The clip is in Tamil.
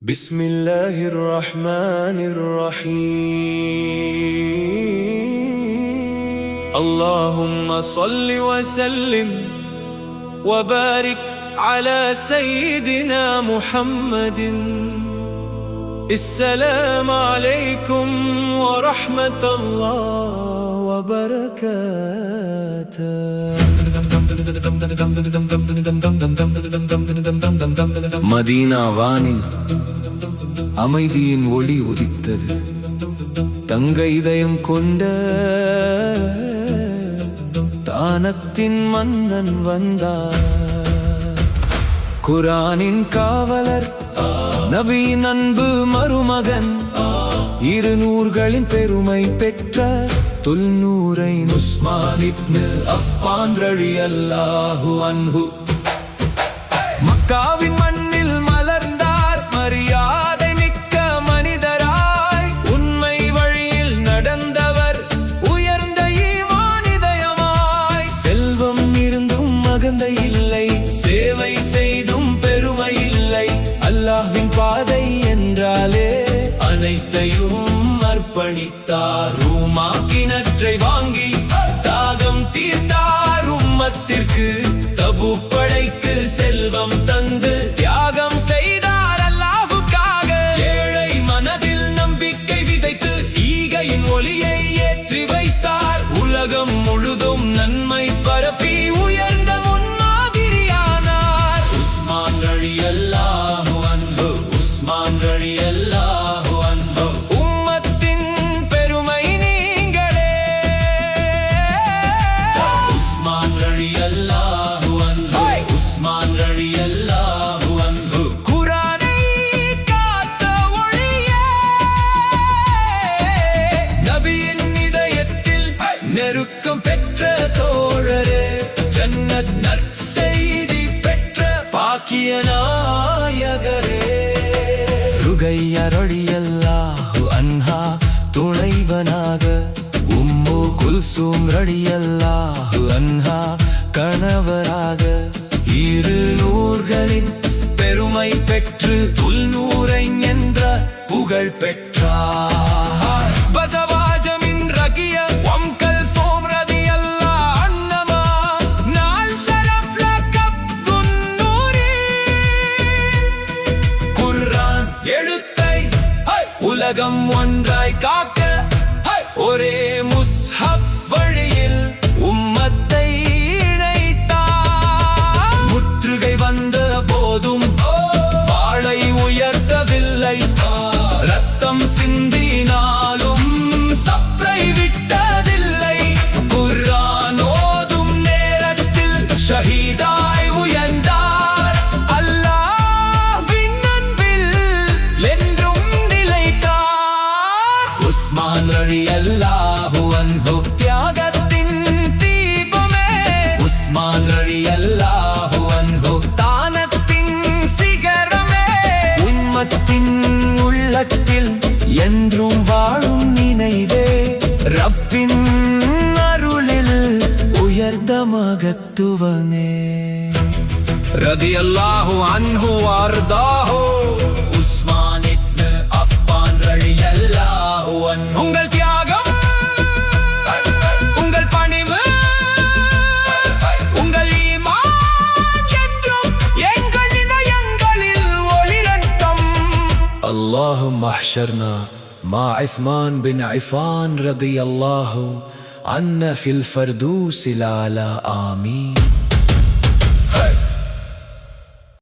بسم الله الرحمن الرحيم اللهم صل وسلم وبارك على سيدنا محمد. السلام عليكم ورحمة الله وبركاته. மதீனா வானில் அமைதியின் ஒளி உதித்தது. தங்க இதயம் கொண்ட தானத்தின் மன்னன் வந்தார். குரானின் காவலர், நபியின் அன்பு மருமகன், 200களின் பெருமை பெற்ற துல்நூரைன் உஸ்மான் இப்னு அஃபான் ரலியல்லாஹு அன்ஹு. மக்காவின் மண்ணில் மலர்ந்தார் மரியாதை மிக்க மனிதராய். உண்மை வழியில் நடந்தவர், உயர்ந்த ஈமான் இதயமாய். செல்வம் இருந்தும் மகந்தை இல்லை, சேவை செய்தும் பெருமை இல்லை. அல்லாஹ்வின் பாதை என்றாலே அனைத்தையும் அர்ப்பணித்தார். ரூமா கிணற்றை வாங்கி தாகம் தீர்த்தார். உம்மத்திற்கு தபூக் படைக்கு செல்வம் தந்து தியாகம் செய்தார் அல்லாஹ்வுக்காக. ஏழை மனதில் நம்பிக்கை விதைத்து ஈகையின் ஒளியை ஏற்றி வைத்தார். உலகம் முழுதும் நன்மை பரப்பி உயர்ந்த முன்மாதிரியானார். உஸ்மான் ரலியல்லாஹு அன்ஹு, உஸ்மான் ரலியல்லாஹு அன்ஹு. உம்மத்தின் பெருமை நீங்களே. உஸ்மான் ரலியல்லாஹு அன்ஹு, உஸ்மான் ரலியல்லாஹு அன்ஹு. குர்ஆனை காத்த ஒளியே, நபியின் இதயத்தில் நெருக்கம் பெற்ற தோழரே, ஜன்னத் நற்செய்தி பெற்ற பாக்கிய நாயகரே. ருகையா ரலியல்லாஹு அன்ஹா துணைவனாக, உம்மு குல்சூம் ரலியல்லாஹு அன்ஹா கணவராக, 200களின் பெருமை பெற்று துல்நூரைன் என்ற புகழ் பெற்றார். பஸவாஜமின் ரகிய வம் கல்ஃபூம் ரலியல்லாஹு அன்ஹுமா நால் ஷரஃப் லகப் துன்னூரி. குர்ஆன் எழுத்தை உலகம் ஒன்றாய் காக்க, ஒரே முஸ்ஹப் வழியில் உம்மத்தை இணைத்தார். முற்றுகை வந்த போதும் வாளை உயர்த்தவில்லை. ரத்தம் சிந்தினாலும் சப்ரை விட்டதில்லை. குர்ஆன் ஓதும் நேரத்தில் ஷஹீதாய் உயர்ந்தார். அல்லாஹ்வின் அன்பில் என்றும் நிலைத்தார். உஸ்மான் ரலியல்லாஹு அன்ஹு தியாகத்தின் தீபமே. உஸ்மான் ரலியல்லாஹு அன்ஹு தானத்தின் சிகரமே. உம்மத்தின் உள்ளத்தில் என்றும் வாழும் நினைவே. ரப்பின் அருளில் உயர்ந்த மகத்துவனே. ரலியல்லாஹு அன்ஹு வஅர்தாஹு உஸ்மான் இப்னு அஃபான் ரலியல்லாஹு அன்ஹு. உங்கள் தியாகம், உங்கள் பணிவு, உங்கள் ஈமான் என்றும் எங்கள் இதயங்களில் ஒளிரட்டும். اللهم احشرنا مع عثمان بن عفان رضي الله عنه في الفردوس الأعلى. آمين.